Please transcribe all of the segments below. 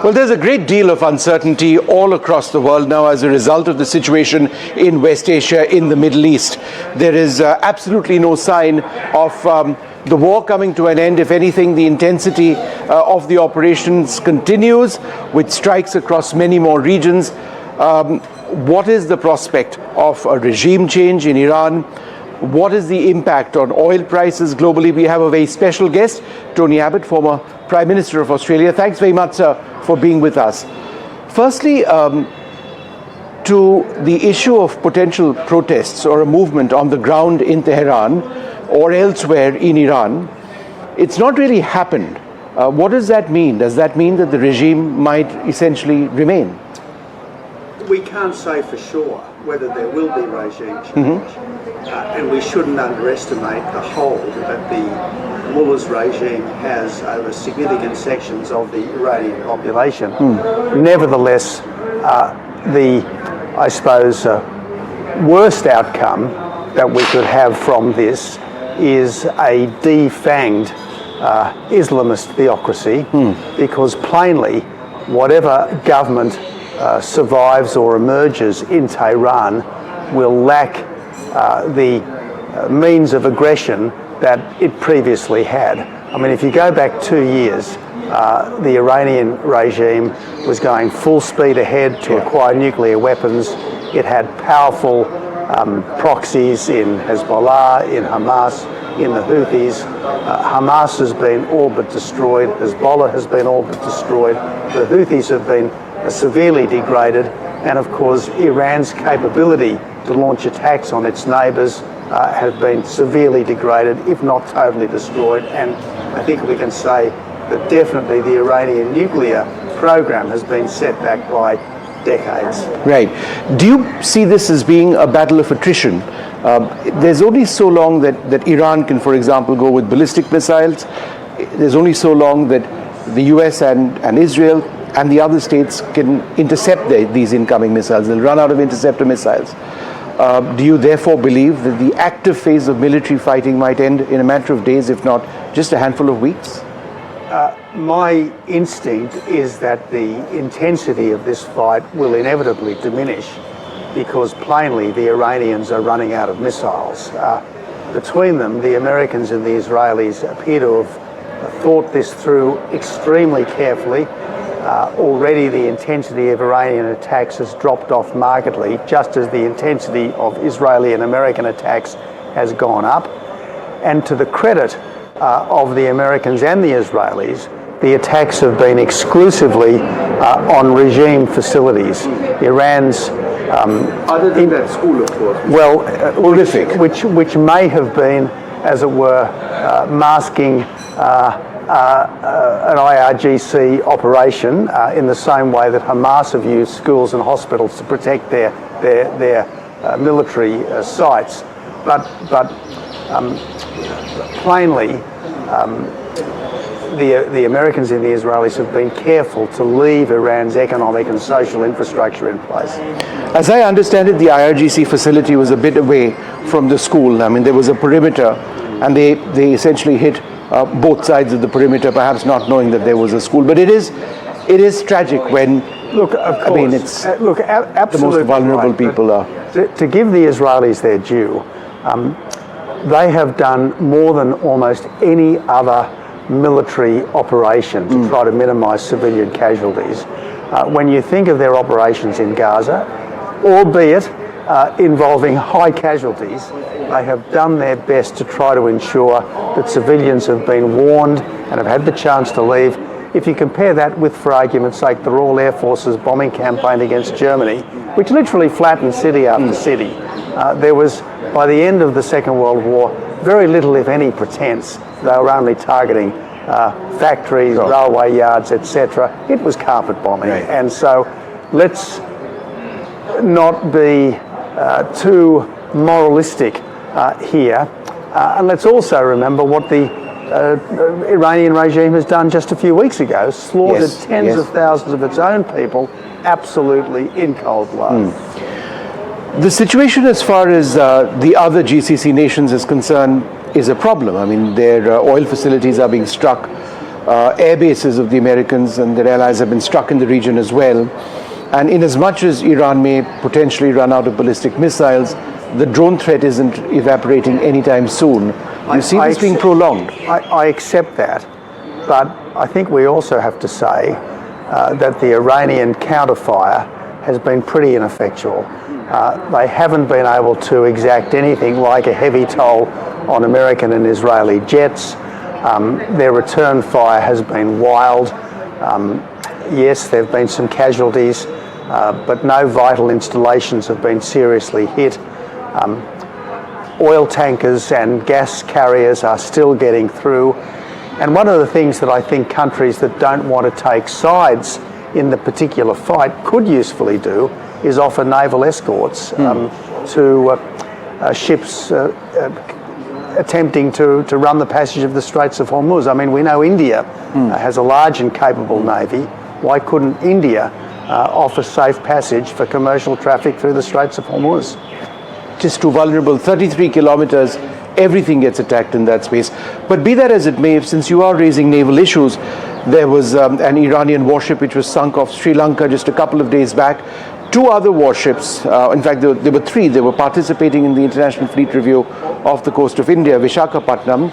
Well, there's a great deal of uncertainty all across the world now as a result of the situation in West Asia, in the Middle East. There is absolutely no sign of the war coming to an end. If anything, the intensity of the operations continues with strikes across many more regions. What is the prospect of a regime change in Iran? What is the impact on oil prices globally? We have a very special guest, Tony Abbott, former Prime Minister of Australia. Thanks very much, sir, for being with us. Firstly, to the issue of potential protests or a movement on the ground in Tehran or elsewhere in Iran, it's not really happened. What does that mean? Does that mean that the regime might essentially remain? We can't say for sure whether there will be regime change, and we shouldn't underestimate the hold that the mullah's regime has over significant sections of the Iranian population. Nevertheless, I suppose, worst outcome that we could have from this is a defanged Islamist theocracy, because plainly, whatever government survives or emerges in Tehran will lack the means of aggression that it previously had. I mean, if you go back 2 years, the Iranian regime was going full speed ahead to acquire nuclear weapons. It had powerful proxies in Hezbollah, in Hamas, in the Houthis. Hamas has been all but destroyed. Hezbollah has been all but destroyed. The Houthis have been severely degraded, and of course Iran's capability to launch attacks on its neighbours has been severely degraded, if not totally destroyed. And I think we can say that definitely the Iranian nuclear program has been set back by decades. Right. Do you see this as being a battle of attrition? There's only so long that Iran can, for example, go with ballistic missiles. There's only so long that the US and Israel and the other states can intercept these incoming missiles. They'll run out of interceptor missiles. Do you therefore believe that the active phase of military fighting might end in a matter of days, if not just a handful of weeks? My instinct is that the intensity of this fight will inevitably diminish, because plainly the Iranians are running out of missiles. Between them, the Americans and the Israelis appear to have thought this through extremely carefully. Already the intensity of Iranian attacks has dropped off markedly, just as the intensity of Israeli and American attacks has gone up. And to the credit of the Americans and the Israelis, the attacks have been exclusively on regime facilities. Iran's other than that school, of course. Well, horrific. Which may have been, as it were, masking an IRGC operation in the same way that Hamas have used schools and hospitals to protect their military sites. But plainly, the Americans and the Israelis have been careful to leave Iran's economic and social infrastructure in place. As I understand it, the IRGC facility was a bit away from the school. I mean, there was a perimeter, and they essentially hit both sides of the perimeter, perhaps not knowing that there was a school. But it is tragic when, look, of course, I mean, it's absolutely the most vulnerable people are. To give the Israelis their due, they have done more than almost any other military operation to try to minimise civilian casualties. When you think of their operations in Gaza, albeit involving high casualties, they have done their best to try to ensure that civilians have been warned and have had the chance to leave. If you compare that with, for argument's sake, the Royal Air Force's bombing campaign against Germany, which literally flattened city after city, there was, by the end of the Second World War, very little, if any, pretense. They were only targeting factories, railway yards, etc. It was carpet bombing. Right. And so let's not be too moralistic here. And let's also remember what the Iranian regime has done just a few weeks ago, slaughtered tens of thousands of its own people, absolutely in cold blood. The situation as far as the other GCC nations is concerned is a problem. I mean, their oil facilities are being struck air bases of the Americans and their allies have been struck in the region as well. And in as much as Iran may potentially run out of ballistic missiles, the drone threat isn't evaporating anytime soon. You see this being prolonged? I accept that, but I think we also have to say that the Iranian counterfire has been pretty ineffectual. They haven't been able to exact anything like a heavy toll on American and Israeli jets. Their return fire has been wild. Yes, there have been some casualties, but no vital installations have been seriously hit. Oil tankers and gas carriers are still getting through. And one of the things that I think countries that don't want to take sides in the particular fight could usefully do is offer naval escorts to ships attempting to run the passage of the Straits of Hormuz. I mean, we know India has a large and capable navy. Why couldn't India offer safe passage for commercial traffic through the Straits of Hormuz? Just too vulnerable. 33 kilometers, everything gets attacked in that space. But be that as it may, since you are raising naval issues, there was an Iranian warship which was sunk off Sri Lanka just a couple of days back. Two other warships, in fact there were three, they were participating in the International Fleet Review off the coast of India, Vishakhapatnam.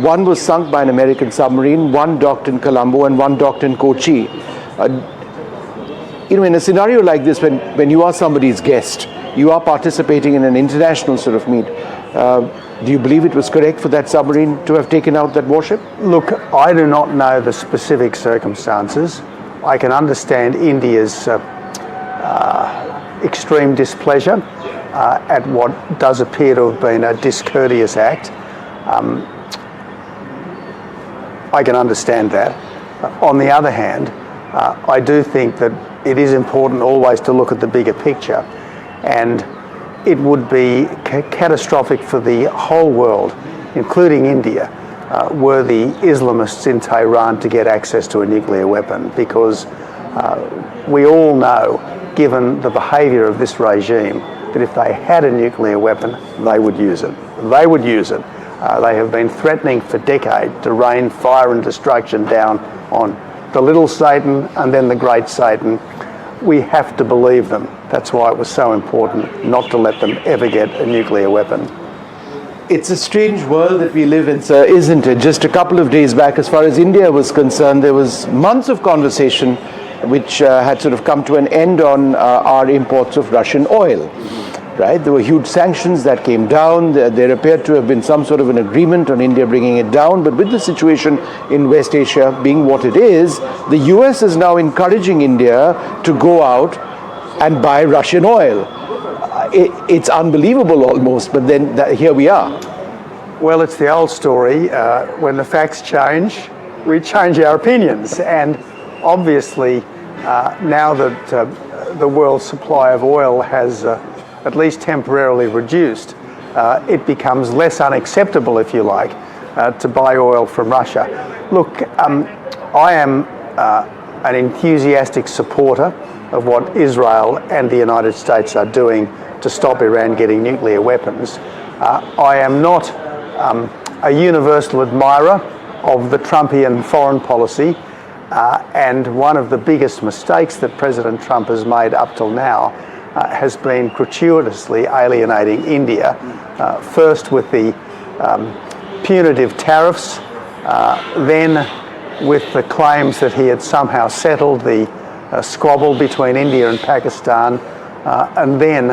One was sunk by an American submarine, one docked in Colombo and one docked in Kochi. In a scenario like this, when you are somebody's guest, you are participating in an international sort of meet. Do you believe it was correct for that submarine to have taken out that warship? Look, I do not know the specific circumstances. I can understand India's extreme displeasure at what does appear to have been a discourteous act. I can understand that. On the other hand, I do think that it is important always to look at the bigger picture, and it would be catastrophic for the whole world, including India, were the Islamists in Tehran to get access to a nuclear weapon, because we all know, given the behaviour of this regime, that if they had a nuclear weapon, they would use it. They would use it. They have been threatening for decades to rain fire and destruction down on the little Satan and then the great Satan. We have to believe them. That's why it was so important not to let them ever get a nuclear weapon. It's a strange world that we live in, sir, isn't it? Just a couple of days back, as far as India was concerned, there was months of conversation which had sort of come to an end on our imports of Russian oil, right? There were huge sanctions that came down. There appeared to have been some sort of an agreement on India bringing it down. But with the situation in West Asia being what it is, the US is now encouraging India to go out and buy Russian oil. It's unbelievable almost, but then here we are. Well, it's the old story. When the facts change, we change our opinions. And obviously, now that the world's supply of oil has at least temporarily reduced, it becomes less unacceptable, if you like, to buy oil from Russia. Look, I am an enthusiastic supporter of what Israel and the United States are doing to stop Iran getting nuclear weapons. I am not a universal admirer of the Trumpian foreign policy, and one of the biggest mistakes that President Trump has made up till now has been gratuitously alienating India, first with the punitive tariffs, then with the claims that he had somehow settled the squabble between India and Pakistan, and then,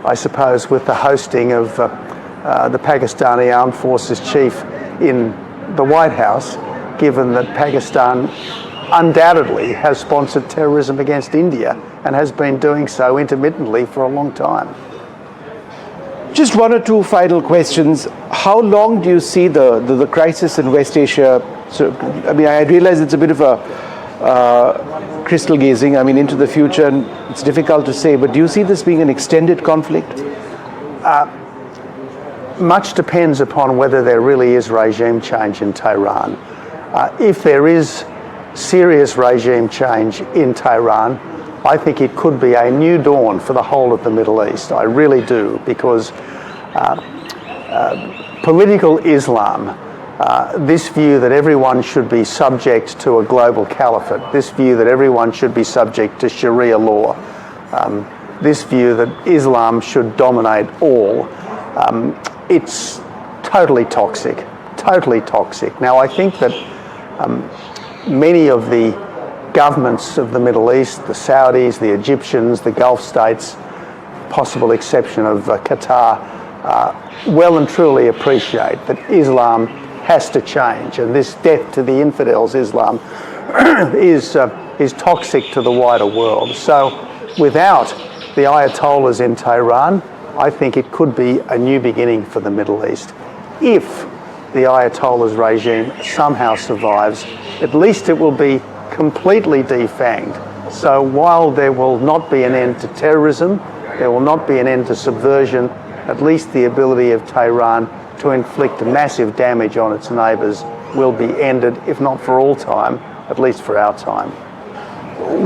I suppose, with the hosting of the Pakistani Armed Forces chief in the White House, given that Pakistan undoubtedly has sponsored terrorism against India and has been doing so intermittently for a long time. Just one or two final questions. How long do you see the crisis in West Asia? So, I mean, I realize it's a bit of a crystal gazing, I mean, into the future, and it's difficult to say, but do you see this being an extended conflict? Much depends upon whether there really is regime change in Tehran. If there is serious regime change in Tehran, I think it could be a new dawn for the whole of the Middle East. I really do, because political Islam this view that everyone should be subject to a global caliphate, this view that everyone should be subject to Sharia law, this view that Islam should dominate all, it's totally toxic, totally toxic. Now, I think that many of the governments of the Middle East, the Saudis, the Egyptians, the Gulf states, possible exception of Qatar, well and truly appreciate that Islam has to change, and this death to the infidels Islam is toxic to the wider world. So without the Ayatollahs in Tehran, I think it could be a new beginning for the Middle East. If the Ayatollahs regime somehow survives, at least it will be completely defanged. So while there will not be an end to terrorism, there will not be an end to subversion, at least the ability of Tehran to inflict massive damage on its neighbours will be ended, if not for all time, at least for our time.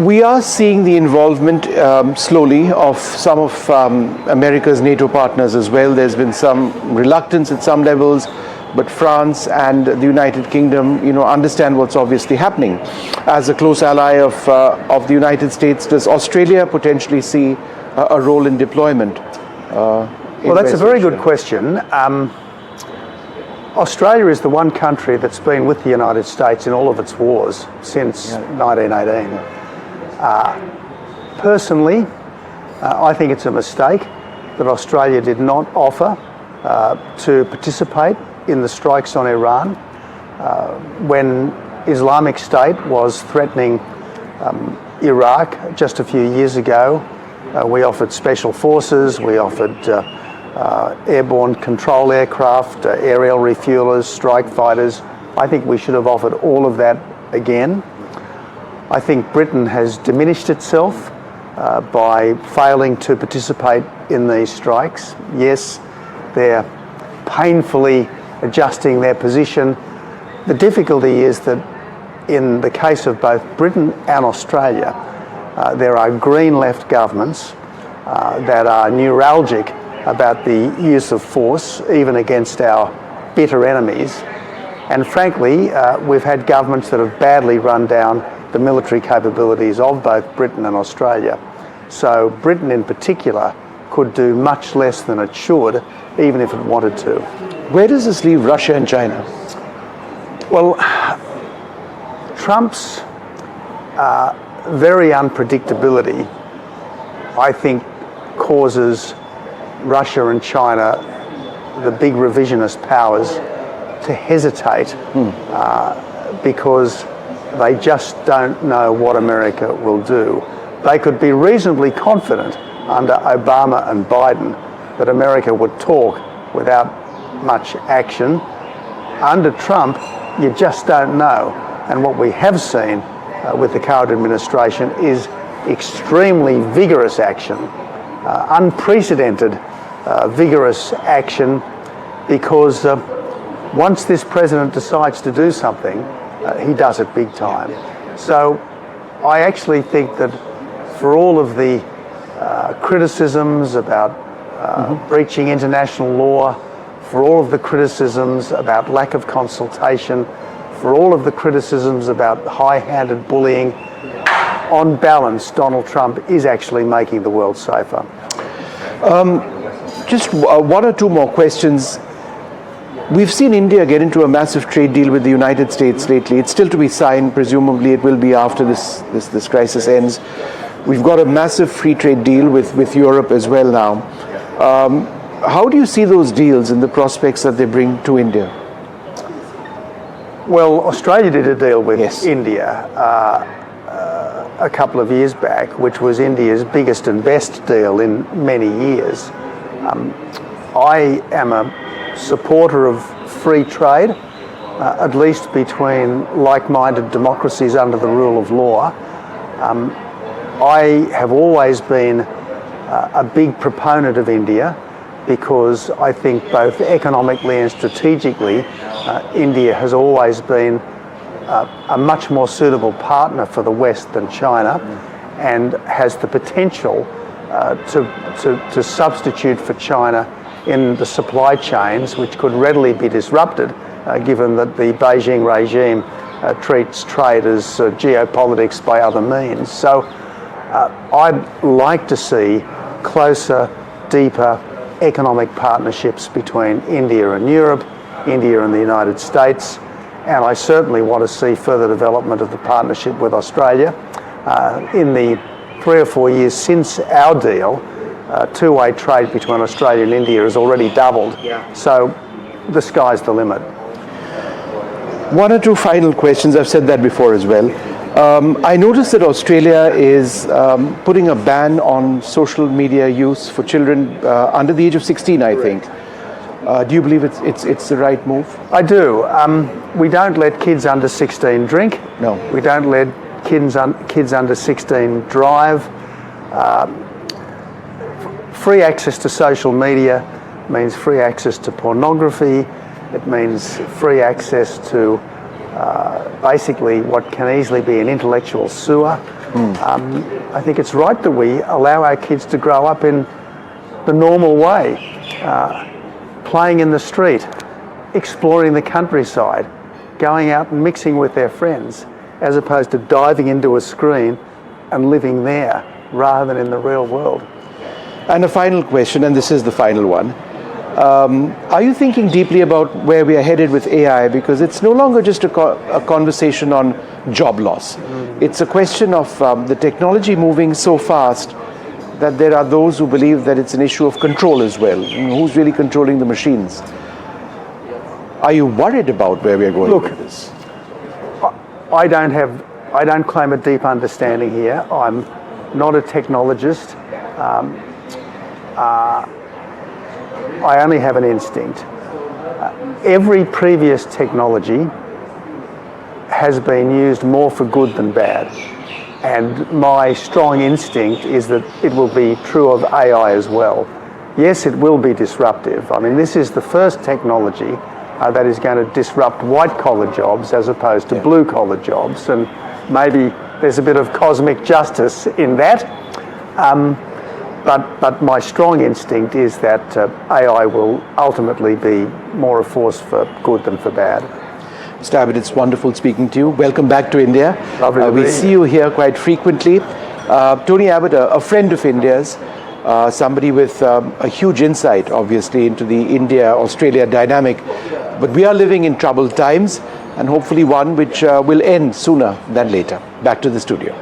We are seeing the involvement slowly of some of America's NATO partners as well. There's been some reluctance at some levels, but France and the United Kingdom, understand what's obviously happening. As a close ally of the United States, does Australia potentially see a role in deployment? Well, that's a very good question. Australia is the one country that's been with the United States in all of its wars since 1918. Personally, I think it's a mistake that Australia did not offer to participate in the strikes on Iran. When Islamic State was threatening Iraq just a few years ago, we offered special forces, we offered airborne control aircraft, aerial refuelers, strike fighters. I think we should have offered all of that again. I think Britain has diminished itself by failing to participate in these strikes. Yes, they're painfully adjusting their position. The difficulty is that in the case of both Britain and Australia, there are green left governments that are neuralgic about the use of force, even against our bitter enemies. And frankly, we've had governments that have badly run down the military capabilities of both Britain and Australia. So Britain in particular could do much less than it should, even if it wanted to. Where does this leave Russia and China? Well, Trump's very unpredictability, I think, causes Russia and China, the big revisionist powers, to hesitate because they just don't know what America will do. They could be reasonably confident under Obama and Biden that America would talk without much action. Under Trump, you just don't know. And what we have seen with the current administration is extremely vigorous action, unprecedented vigorous action, because once this president decides to do something, he does it big time. So I actually think that for all of the criticisms about breaching international law, for all of the criticisms about lack of consultation, for all of the criticisms about high-handed bullying, on balance, Donald Trump is actually making the world safer. Just one or two more questions. We've seen India get into a massive trade deal with the United States lately. It's still to be signed. Presumably it will be after this crisis ends. We've got a massive free trade deal with Europe as well now. How do you see those deals and the prospects that they bring to India? Well, Australia did a deal with India a couple of years back, which was India's biggest and best deal in many years. I am a supporter of free trade, at least between like-minded democracies under the rule of law. I have always been a big proponent of India because I think both economically and strategically, India has always been a much more suitable partner for the West than China, and has the potential to substitute for China in the supply chains, which could readily be disrupted given that the Beijing regime treats trade as geopolitics by other means. So I'd like to see closer, deeper economic partnerships between India and Europe, India and the United States, and I certainly want to see further development of the partnership with Australia. In the 3 or 4 years since our deal, two-way trade between Australia and India has already doubled. So the sky's the limit. One or two final questions. I've said that before as well. I noticed that Australia is putting a ban on social media use for children under the age of 16, I think. Do you believe it's the right move? I do. We don't let kids under 16 drink. No. We don't let kids under 16 drive. Free access to social media means free access to pornography. It means free access to basically what can easily be an intellectual sewer. I think it's right that we allow our kids to grow up in the normal way, playing in the street, exploring the countryside, going out and mixing with their friends, as opposed to diving into a screen and living there rather than in the real world. And a final question, and this is the final one. Are you thinking deeply about where we are headed with AI? Because it's no longer just a conversation on job loss. It's a question of the technology moving so fast that there are those who believe that it's an issue of control as well. Who's really controlling the machines? Are you worried about where we are going with this? I don't claim a deep understanding here. I'm not a technologist. I only have an instinct. Every previous technology has been used more for good than bad. And my strong instinct is that it will be true of AI as well. Yes, it will be disruptive. I mean, this is the first technology that is going to disrupt white-collar jobs as opposed to blue-collar jobs. And maybe there's a bit of cosmic justice in that. But my strong instinct is that AI will ultimately be more a force for good than for bad. Mr. Abbott, it's wonderful speaking to you. Welcome back to India. Lovely to be we here. see you here quite frequently. Tony Abbott, a friend of India's, somebody with a huge insight, obviously, into the India-Australia dynamic. But we are living in troubled times, and hopefully one which will end sooner than later. Back to the studio.